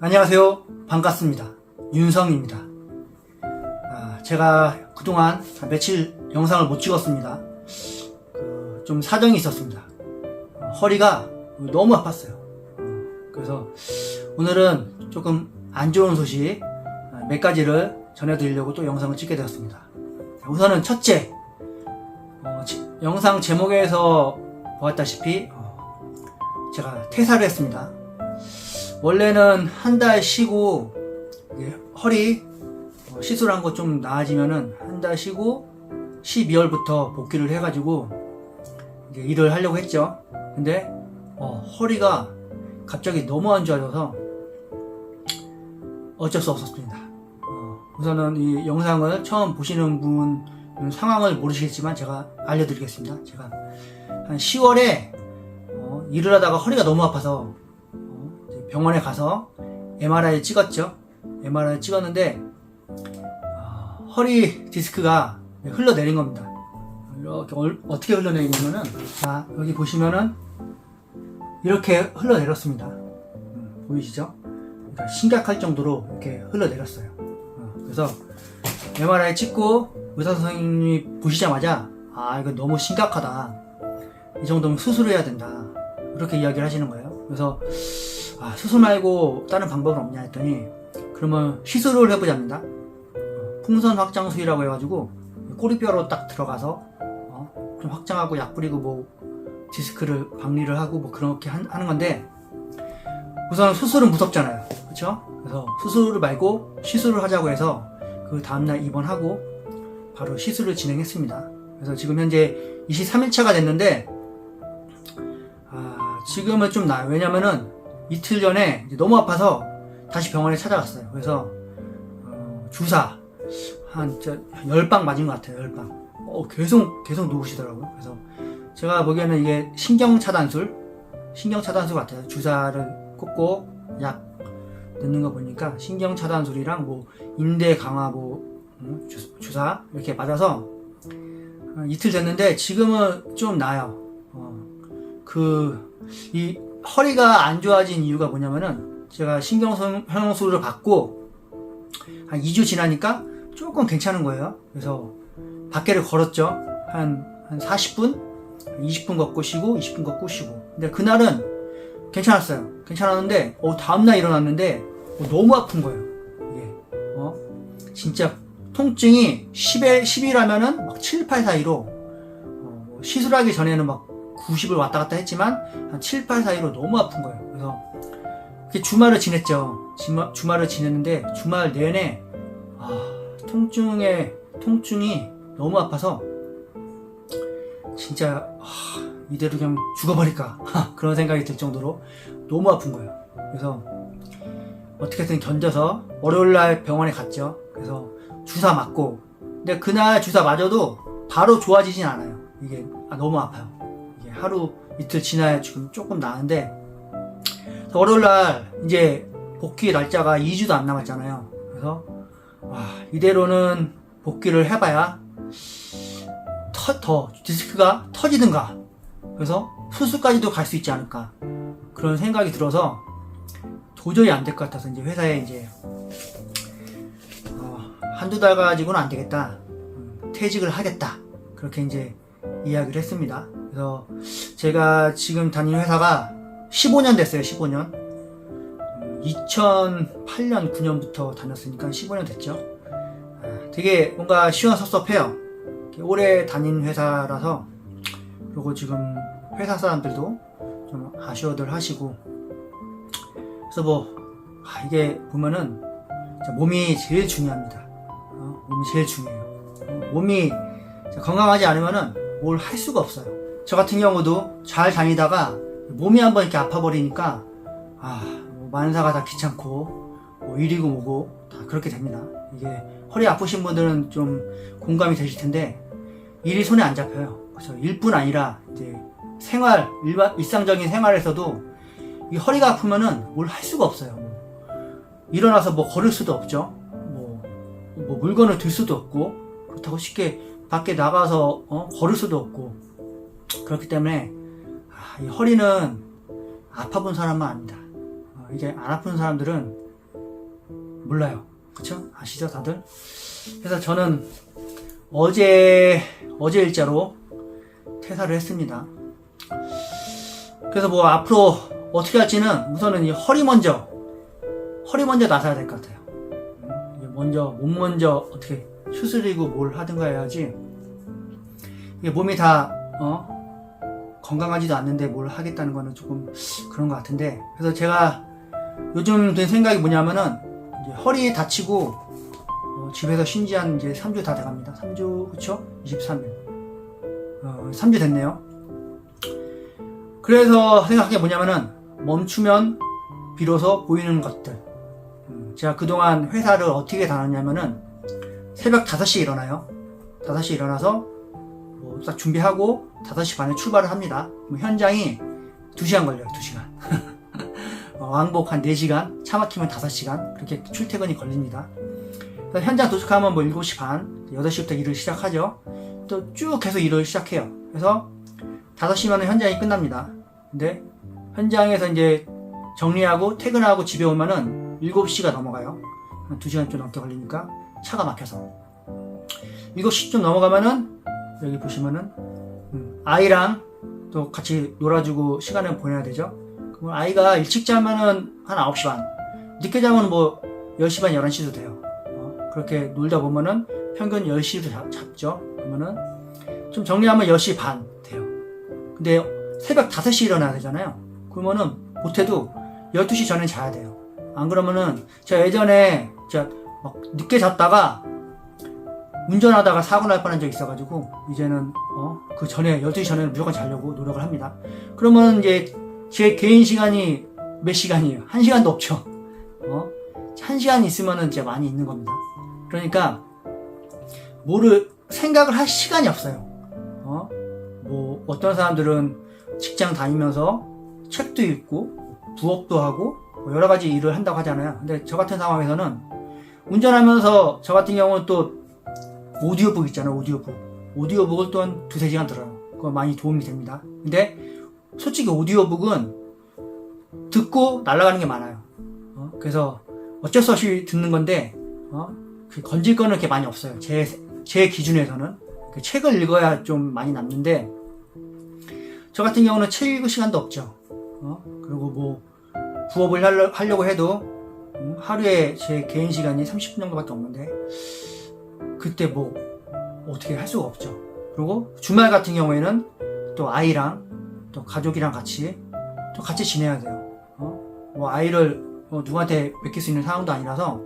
안녕하세요. 반갑습니다. 윤성입니다. 제가 그동안 며칠 영상을 못 찍었습니다. 좀 사정이 있었습니다. 허리가 너무 아팠어요. 그래서 오늘은 조금 안 좋은 소식 몇 가지를 전해드리려고 또 영상을 찍게 되었습니다. 우선은 첫째, 영상 제목에서 보았다시피 제가 퇴사를 했습니다. 원래는 한 달 쉬고 허리 시술한 거 좀 나아지면은 한 달 쉬고 12월부터 복귀를 해가지고 이제 일을 하려고 했죠. 근데 허리가 갑자기 너무 안 좋아져서 어쩔 수 없었습니다. 우선은 이 영상을 처음 보시는 분 상황을 모르시겠지만 제가 알려드리겠습니다. 제가 한 10월에 일을 하다가 허리가 너무 아파서 병원에 가서 MRI 찍었죠. MRI 찍었는데 허리 디스크가 흘러내린 겁니다. 이렇게 어떻게 흘러내리냐면은, 자, 여기 보시면은 이렇게 흘러내렸습니다. 보이시죠? 그러니까 심각할 정도로 이렇게 흘러내렸어요. 그래서 MRI 찍고 의사 선생님이 보시자마자 이거 너무 심각하다, 이 정도면 수술해야 된다, 그렇게 이야기를 하시는 거예요. 그래서 수술 말고 다른 방법은 없냐 했더니, 그러면 시술을 해보자입니다. 풍선 확장술이라고 해가지고 꼬리뼈로 딱 들어가서 좀 확장하고 약 뿌리고 뭐 디스크를 박리를 하고 뭐 그렇게 하는 건데, 우선 수술은 무섭잖아요. 그렇죠? 그래서 수술을 말고 시술을 하자고 해서 그 다음날 입원하고 바로 시술을 진행했습니다. 그래서 지금 현재 23일차가 됐는데 지금은 좀 나아요. 왜냐면은 이틀 전에 너무 아파서 다시 병원에 찾아갔어요. 그래서 주사 한 10방 맞은 것 같아요. 10방. 계속 누우시더라고요. 그래서 제가 보기에는 이게 신경차단술 같아요. 주사를 꽂고 약 넣는 거 보니까 신경차단술이랑 뭐 인대 강화 주사 이렇게 맞아서 이틀 됐는데 지금은 좀 나아요. 이 허리가 안 좋아진 이유가 뭐냐면은, 제가 신경성형술을 받고 한 2주 지나니까 조금 괜찮은 거예요. 그래서 밖에를 걸었죠. 한 40분? 20분 걷고 쉬고 20분 걷고 쉬고. 근데 그날은 괜찮았어요. 괜찮았는데 다음날 일어났는데 너무 아픈 거예요. 이게 진짜 통증이 10이라면은 막 7, 8 사이로, 시술하기 전에는 막 90을 왔다 갔다 했지만 한 7, 8 사이로 너무 아픈 거예요. 그래서 주말을 지냈죠. 주말을 지냈는데 주말 내내 통증이 너무 아파서 진짜 이대로 그냥 죽어버릴까 그런 생각이 들 정도로 너무 아픈 거예요. 그래서 어떻게든 견뎌서 월요일날 병원에 갔죠. 그래서 주사 맞고, 근데 그날 주사 맞아도 바로 좋아지진 않아요. 이게 너무 아파요. 이게 하루 이틀 지나야 지금 조금 나은데, 월요일날 이제 복귀 날짜가 2주도 안 남았잖아요. 그래서 이대로는 복귀를 해봐야 더 디스크가 터지든가, 그래서 수술까지도 갈 수 있지 않을까, 그런 생각이 들어서 도저히 안 될 것 같아서 이제 회사에 이제 한두 달 가지고는 안 되겠다, 퇴직을 하겠다, 그렇게 이제 이야기를 했습니다. 그래서 제가 지금 다니는 회사가 15년 됐어요. 15년. 2008년 9년부터 다녔으니까 15년 됐죠. 되게 뭔가 시원섭섭해요. 오래 다닌 회사라서. 그리고 지금 회사 사람들도 좀 아쉬워들 하시고, 그래서 이게 보면은 몸이 제일 중요합니다. 몸이 제일 중요해요. 몸이 건강하지 않으면은 뭘 할 수가 없어요. 저 같은 경우도 잘 다니다가 몸이 한번 이렇게 아파버리니까 만사가 다 귀찮고 일이고 뭐고 다 그렇게 됩니다. 이게 허리 아프신 분들은 좀 공감이 되실 텐데, 일이 손에 안 잡혀요. 그래서 일뿐 아니라 이제 일상적인 생활에서도 이 허리가 아프면은 뭘 할 수가 없어요. 일어나서 걸을 수도 없죠. 물건을 들 수도 없고, 그렇다고 쉽게 밖에 나가서 걸을 수도 없고. 그렇기 때문에 이 허리는 아파본 사람만 압니다. 이게 안 아픈 사람들은 몰라요. 그쵸? 아시죠 다들? 그래서 저는 어제 일자로 퇴사를 했습니다. 그래서 뭐 앞으로 어떻게 할지는 우선은 이 허리 먼저 나서야 될 것 같아요. 몸 먼저 어떻게 수술이고 뭘 하든가 해야지, 이게 몸이 다 건강하지도 않는데 뭘 하겠다는 거는 조금 그런 것 같은데, 그래서 제가 요즘 든 생각이 뭐냐면은, 이제 허리 다치고 집에서 쉰 지 한 이제 3주 다 돼갑니다. 3주, 그쵸? 23일. 3주 됐네요. 그래서 생각한 게 뭐냐면은, 멈추면 비로소 보이는 것들. 제가 그동안 회사를 어떻게 다녔냐면은, 새벽 5시에 일어나요. 5시에 일어나서 딱 준비하고 5시 반에 출발을 합니다. 현장이 2시간 걸려요. 2시간. 왕복 한 4시간, 차 막히면 5시간, 그렇게 출퇴근이 걸립니다. 그래서 현장 도착하면 7시 반, 8시부터 일을 시작하죠. 또 쭉 계속 일을 시작해요. 그래서 5시면 현장이 끝납니다. 근데 현장에서 이제 정리하고 퇴근하고 집에 오면은 7시가 넘어가요. 한 2시간 좀 넘게 걸리니까, 차가 막혀서. 7시쯤 넘어가면은 여기 보시면은 아이랑 또 같이 놀아주고 시간을 보내야 되죠. 그럼 아이가 일찍 자면은 한 9시 반, 늦게 자면 뭐 10시 반, 11시도 돼요. 그렇게 놀다 보면은 평균 10시도 잡죠. 그러면은 좀 정리하면 10시 반 돼요. 근데 새벽 5시에 일어나야 되잖아요. 그러면은 못해도 12시 전에 자야 돼요. 안 그러면은, 제가 예전에 제가 막 늦게 잤다가 운전하다가 사고 날 뻔한 적이 있어가지고, 이제는 그 전에 12시 전에는 무조건 자려고 노력을 합니다. 그러면 이제 제 개인 시간이 몇 시간이에요? 1시간도 없죠. 1시간 있으면은 진짜 많이 있는 겁니다. 그러니까 생각을 할 시간이 없어요. 뭐 어떤 사람들은 직장 다니면서 책도 읽고 부업도 하고 뭐 여러 가지 일을 한다고 하잖아요. 근데 저 같은 상황에서는 운전하면서, 저 같은 경우는 또 오디오북 있잖아요. 오디오북을 또 한 2-3시간 들어요. 그거 많이 도움이 됩니다. 근데 솔직히 오디오북은 듣고 날아가는 게 많아요. 그래서 어쩔 수 없이 듣는 건데, 건질 거는 그렇게 많이 없어요. 제 기준에서는. 책을 읽어야 좀 많이 남는데, 저 같은 경우는 책 읽을 시간도 없죠. 그리고 뭐 부업을 하려고 해도 하루에 제 개인 시간이 30분 정도밖에 없는데, 그때 뭐 어떻게 할 수가 없죠. 그리고 주말 같은 경우에는 또 아이랑 또 가족이랑 같이 지내야 돼요. 뭐 아이를 누구한테 맡길 수 있는 상황도 아니라서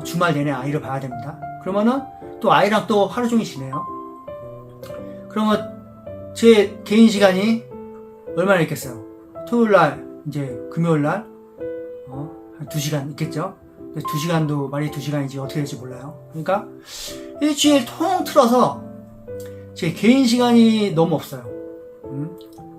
주말 내내 아이를 봐야 됩니다. 그러면은 또 아이랑 또 하루 종일 지내요. 그러면 제 개인 시간이 얼마나 있겠어요? 토요일날, 이제 금요일날 한 2시간 있겠죠? 2시간도 말이 2시간이지 어떻게 될지 몰라요. 그러니까 일주일 통틀어서 제 개인 시간이 너무 없어요.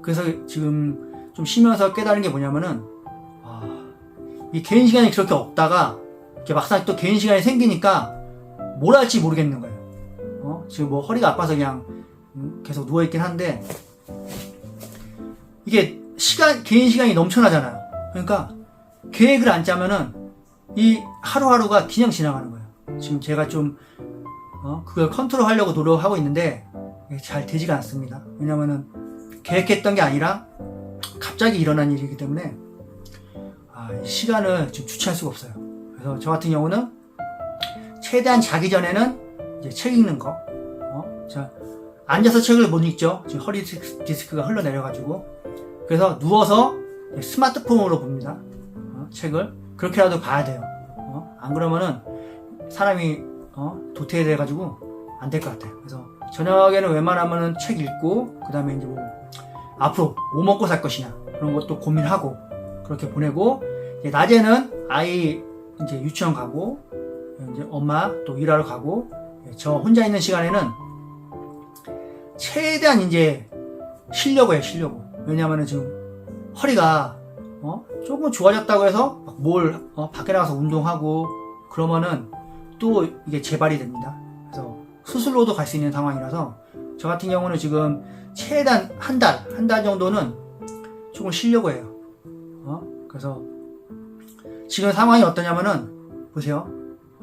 그래서 지금 좀 쉬면서 깨달은 게 뭐냐면은, 이 개인 시간이 그렇게 없다가 이렇게 막상 또 개인 시간이 생기니까 뭘 할지 모르겠는 거예요. 지금 뭐 허리가 아파서 그냥 계속 누워있긴 한데, 이게 개인 시간이 넘쳐나잖아요. 그러니까 계획을 안 짜면은 이 하루하루가 그냥 지나가는 거예요. 지금 제가 좀 그걸 컨트롤 하려고 노력하고 있는데 잘 되지가 않습니다. 왜냐면은 계획했던 게 아니라 갑자기 일어난 일이기 때문에 시간을 좀 주체할 수가 없어요. 그래서 저 같은 경우는 최대한 자기 전에는 이제 책 읽는 거. 자, 앉아서 책을 못 읽죠. 지금 허리 디스크가 흘러내려가지고. 그래서 누워서 스마트폰으로 봅니다. 책을. 그렇게라도 봐야 돼요. 안 그러면은 사람이 도태돼가지고 안 될 것 같아요. 그래서 저녁에는 웬만하면은 책 읽고, 그 다음에 이제 뭐 앞으로 뭐 먹고 살 것이냐 그런 것도 고민하고 그렇게 보내고, 이제 낮에는 아이 이제 유치원 가고, 이제 엄마 또 일하러 가고, 저 혼자 있는 시간에는 최대한 이제 쉬려고 해요. 왜냐면은 지금 허리가 조금 좋아졌다고 해서 밖에 나가서 운동하고 그러면은 또 이게 재발이 됩니다. 그래서 수술로도 갈 수 있는 상황이라서 저 같은 경우는 지금 최대한 한 달 정도는 조금 쉬려고 해요. 그래서 지금 상황이 어떠냐면은 보세요.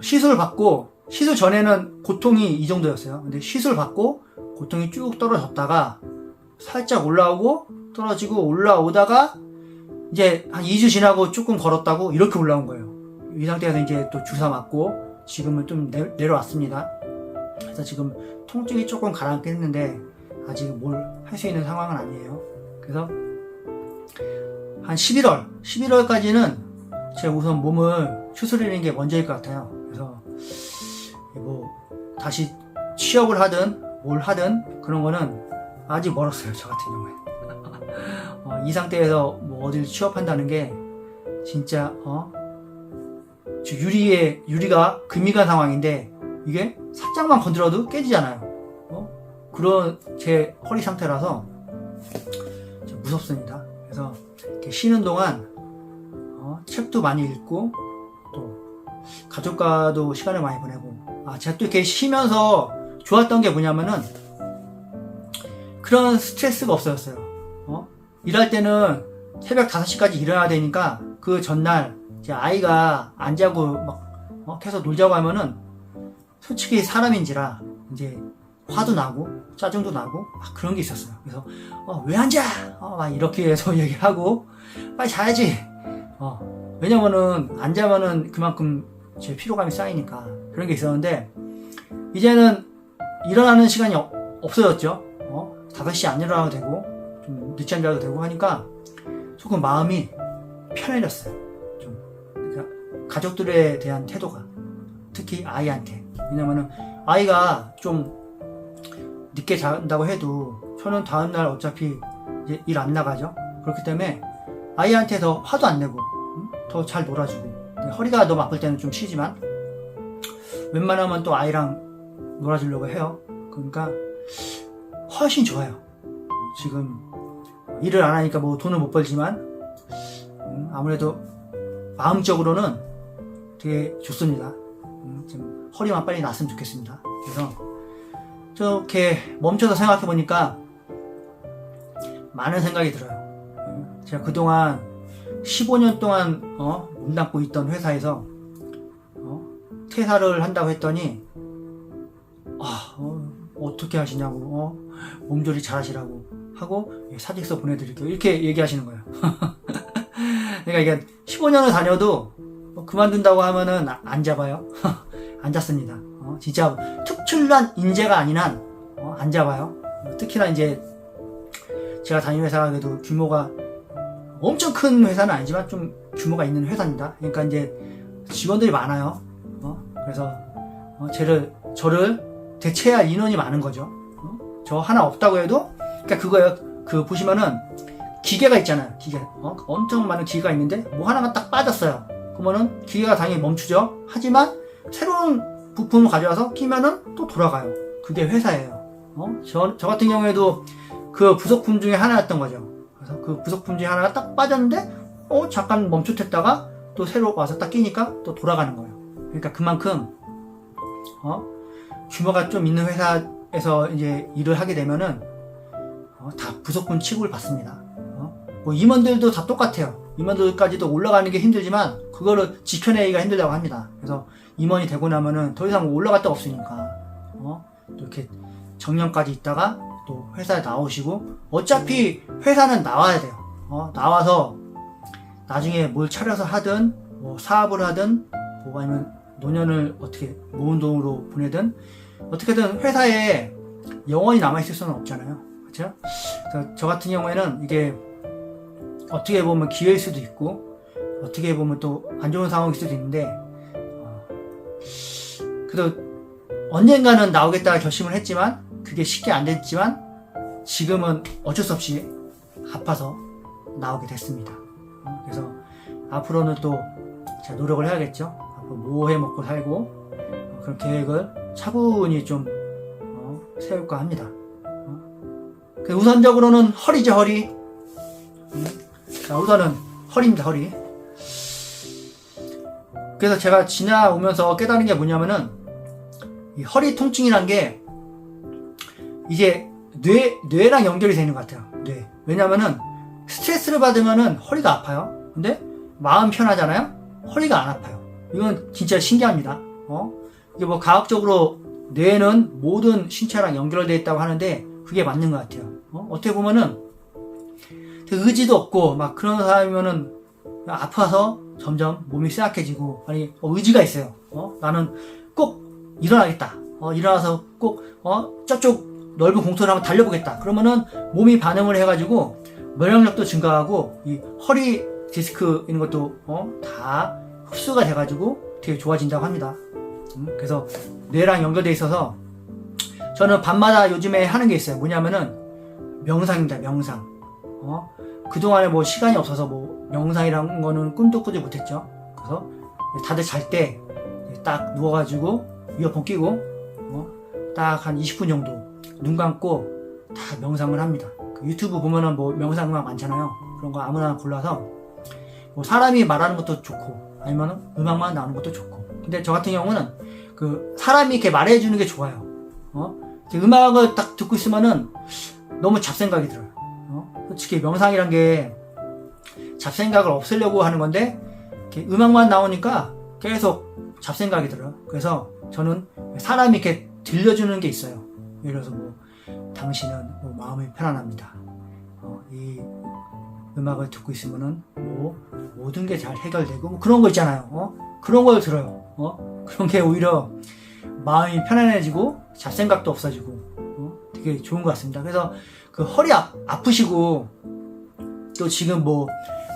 시술 받고, 시술 전에는 고통이 이 정도였어요. 근데 시술 받고 고통이 쭉 떨어졌다가 살짝 올라오고 떨어지고 올라오다가 이제 한 2주 지나고 조금 걸었다고 이렇게 올라온 거예요. 이 상태에서 이제 또 주사 맞고 지금은 좀 내려왔습니다. 그래서 지금 통증이 조금 가라앉긴 했는데 아직 뭘 할 수 있는 상황은 아니에요. 그래서 한 11월까지는 제가 우선 몸을 추스리는 게 먼저일 것 같아요. 그래서 뭐 다시 취업을 하든 뭘 하든 그런 거는 아직 멀었어요. 저 같은 경우에. 이 상태에서 뭐 어딜 취업한다는 게 진짜 유리가 금이 간 상황인데 이게 살짝만 건드려도 깨지잖아요. 그런 제 허리 상태라서 좀 무섭습니다. 그래서 이렇게 쉬는 동안 책도 많이 읽고 또 가족과도 시간을 많이 보내고 제가 또 이렇게 쉬면서 좋았던 게 뭐냐면은 그런 스트레스가 없어졌어요. 일할 때는 새벽 5시까지 일어나야 되니까 그 전날 이제 아이가 안 자고 막 계속 놀자고 하면은 솔직히 사람인지라 이제 화도 나고 짜증도 나고 그런 게 있었어요. 그래서 왜 안 자? 막 이렇게 해서 얘기하고 빨리 자야지. 왜냐면은 안 자면은 그만큼 제 피로감이 쌓이니까 그런 게 있었는데 이제는 일어나는 시간이 없어졌죠. 5시 안 일어나도 되고 좀 늦지 안 자도 되고 하니까 조금 마음이 편해졌어요. 좀 그러니까 가족들에 대한 태도가 특히 아이한테. 왜냐면은 아이가 좀 늦게 잔다고 해도 저는 다음날 어차피 이제 일 안 나가죠. 그렇기 때문에 아이한테서 화도 안 내고 더 잘 놀아주고 허리가 너무 아플 때는 좀 쉬지만 웬만하면 또 아이랑 놀아주려고 해요. 그러니까 훨씬 좋아요. 지금 일을 안 하니까 뭐 돈을 못 벌지만 아무래도 마음적으로는 되게 좋습니다. 지금 허리만 빨리 났으면 좋겠습니다. 그래서 저렇게 멈춰서 생각해 보니까 많은 생각이 들어요. 제가 그동안 15년 동안 몸담고 있던 회사에서 퇴사를 한다고 했더니 어떻게 하시냐고 몸조리 잘 하시라고 하고 사직서 보내드릴게요 이렇게 얘기하시는 거예요. 그러니까 이게 15년을 다녀도 그만둔다고 하면은 안 잡아요. 안 잡습니다. 진짜 특출난 인재가 아닌 한 안 잡아요. 특히나 이제 제가 다니는 회사가 그래도 규모가 엄청 큰 회사는 아니지만 좀 규모가 있는 회사입니다. 그러니까 이제 직원들이 많아요. 그래서 저를 대체할 인원이 많은 거죠. 저 하나 없다고 해도 그러니까 그거예요. 그 보시면은 기계가 있잖아요. 기계 엄청 많은 기계가 있는데 뭐 하나가 딱 빠졌어요. 그러면은 기계가 당연히 멈추죠. 하지만 새로운 부품을 가져와서 끼면은 또 돌아가요. 그게 회사예요. 저 같은 경우에도 그 부속품 중에 하나였던 거죠. 그래서 그 부속품 중에 하나가 딱 빠졌는데 잠깐 멈칫했다가 또 새로 와서 딱 끼니까 또 돌아가는 거예요. 그러니까 그만큼 규모가 좀 있는 회사에서 이제 일을 하게 되면은 다 부속품 취급을 받습니다. 뭐 임원들도 다 똑같아요. 임원들까지도 올라가는 게 힘들지만 그거를 지켜내기가 힘들다고 합니다. 그래서 임원이 되고 나면은 더 이상 올라갈 데가 없으니까 또 이렇게 정년까지 있다가 또 회사에 나오시고 어차피 회사는 나와야 돼요. 나와서 나중에 뭘 차려서 하든 뭐 사업을 하든 뭐 아니면 노년을 어떻게 모은 돈으로 보내든 어떻게든 회사에 영원히 남아있을 수는 없잖아요. 그렇죠? 그래서 저 같은 경우에는 이게 어떻게 보면 기회일 수도 있고 어떻게 보면 또 안 좋은 상황일 수도 있는데 그래도 언젠가는 나오겠다 결심을 했지만 그게 쉽게 안 됐지만 지금은 어쩔 수 없이 아파서 나오게 됐습니다. 그래서 앞으로는 또 제가 노력을 해야겠죠. 앞으로 뭐 해 먹고 살고 그런 계획을 차분히 좀 세울까 합니다. 우선적으로는 허리죠, 허리. 자, 우선은 허리입니다, 허리. 그래서 제가 지나오면서 깨달은 게 뭐냐면은 이 허리 통증이란 게 이게 뇌랑 연결이 되는 것 같아요. 뇌. 왜냐면은 스트레스를 받으면은 허리가 아파요. 근데 마음 편하잖아요. 허리가 안 아파요. 이건 진짜 신기합니다. 이게 뭐 과학적으로 뇌는 모든 신체랑 연결되어 있다고 하는데 그게 맞는 것 같아요. 어떻게 보면은 의지도 없고 막 그런 사람이면은 아파서 점점 몸이 쇠약해지고, 아니 의지가 있어요. 나는 꼭 일어나겠다. 일어나서 꼭 저쪽 넓은 공터를 한번 달려보겠다. 그러면은 몸이 반응을 해가지고 면역력도 증가하고 이 허리 디스크 있는 것도 다 흡수가 돼가지고 되게 좋아진다고 합니다. 그래서 뇌랑 연결돼 있어서 저는 밤마다 요즘에 하는 게 있어요. 뭐냐면은 명상입니다. 명상. 그동안에 뭐 시간이 없어서 뭐 명상이란 거는 꿈도 꾸지 못했죠. 그래서 다들 잘 때 딱 누워가지고 이어폰 끼고 딱 한 20분 정도 눈 감고 다 명상을 합니다. 그 유튜브 보면은 뭐 명상 음악 많잖아요. 그런 거 아무나 골라서 뭐 사람이 말하는 것도 좋고 아니면은 음악만 나오는 것도 좋고. 근데 저 같은 경우는 그 사람이 이렇게 말해주는 게 좋아요. 음악을 딱 듣고 있으면은 너무 잡생각이 들어요. 솔직히 명상이란 게 잡생각을 없애려고 하는 건데 이렇게 음악만 나오니까 계속 잡생각이 들어요. 그래서 저는 사람이 이렇게 들려주는 게 있어요. 예를 들어서 뭐 당신은 뭐 마음이 편안합니다. 이 음악을 듣고 있으면은 뭐 모든 게 잘 해결되고 뭐 그런 거 있잖아요. 그런 걸 들어요. 그런 게 오히려 마음이 편안해지고 잡생각도 없어지고 되게 좋은 것 같습니다. 그래서 그 허리 아프시고 또 지금 뭐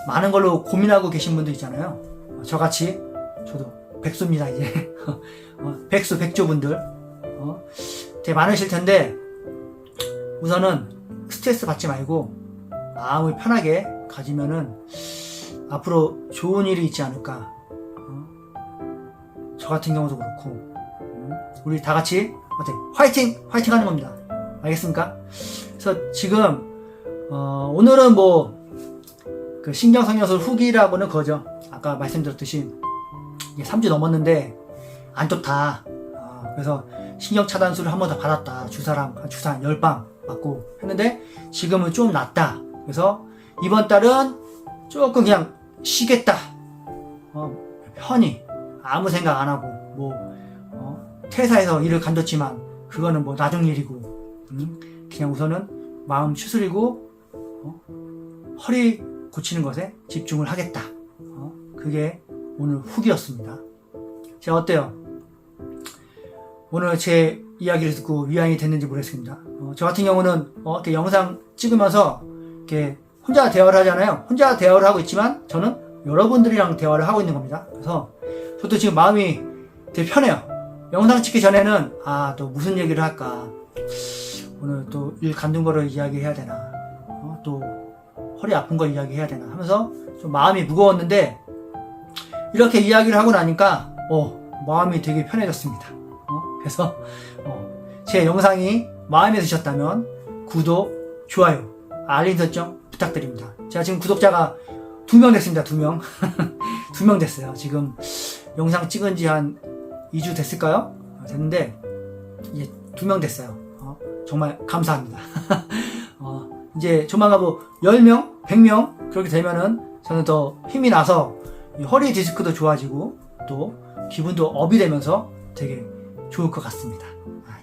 많은 걸로 고민하고 계신 분들 있잖아요. 저같이 저도 백수입니다 이제. 백수 백조분들 되게 많으실 텐데 우선은 스트레스 받지 말고 마음을 편하게 가지면은 앞으로 좋은 일이 있지 않을까. 저 같은 경우도 그렇고 우리 다 같이 화이팅! 화이팅 하는 겁니다. 알겠습니까? 그래서 지금 오늘은 뭐 그 신경성형술 후기라고는 그거죠. 아까 말씀드렸듯이 이게 3주 넘었는데 안 좋다. 그래서 신경차단술을 한 번 더 받았다. 주사 10방 맞고 했는데 지금은 좀 낫다. 그래서 이번 달은 조금 그냥 쉬겠다. 편히 아무 생각 안 하고 뭐 퇴사해서 일을 간뒀지만 그거는 뭐 나중 일이고 그냥 우선은 마음 추스리고 허리 고치는 것에 집중을 하겠다. 그게 오늘 후기였습니다. 제가 어때요? 오늘 제 이야기를 듣고 위안이 됐는지 모르겠습니다. 저 같은 경우는 이렇게 영상 찍으면서 이렇게 혼자 대화를 하잖아요. 혼자 대화를 하고 있지만 저는 여러분들이랑 대화를 하고 있는 겁니다. 그래서 저도 지금 마음이 되게 편해요. 영상 찍기 전에는 또 무슨 얘기를 할까, 오늘 또 일 간둔 거를 이야기해야 되나, 또 허리 아픈 거 이야기해야 되나 하면서 좀 마음이 무거웠는데 이렇게 이야기를 하고 나니까 마음이 되게 편해졌습니다. 그래서 제 영상이 마음에 드셨다면 구독, 좋아요, 알림 설정 부탁드립니다. 제가 지금 구독자가 2명 됐습니다. 2명. 2명 됐어요. 지금 영상 찍은 지 한 2주 됐을까요? 됐는데 이제 2명 됐어요. 정말 감사합니다. 이제 조만간 뭐 10명, 100명 그렇게 되면은 저는 더 힘이 나서 허리 디스크도 좋아지고 또 기분도 업이 되면서 되게 좋을 것 같습니다.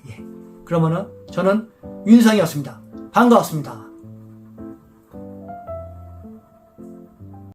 예. 그러면은 저는 윤성이었습니다. 반가웠습니다.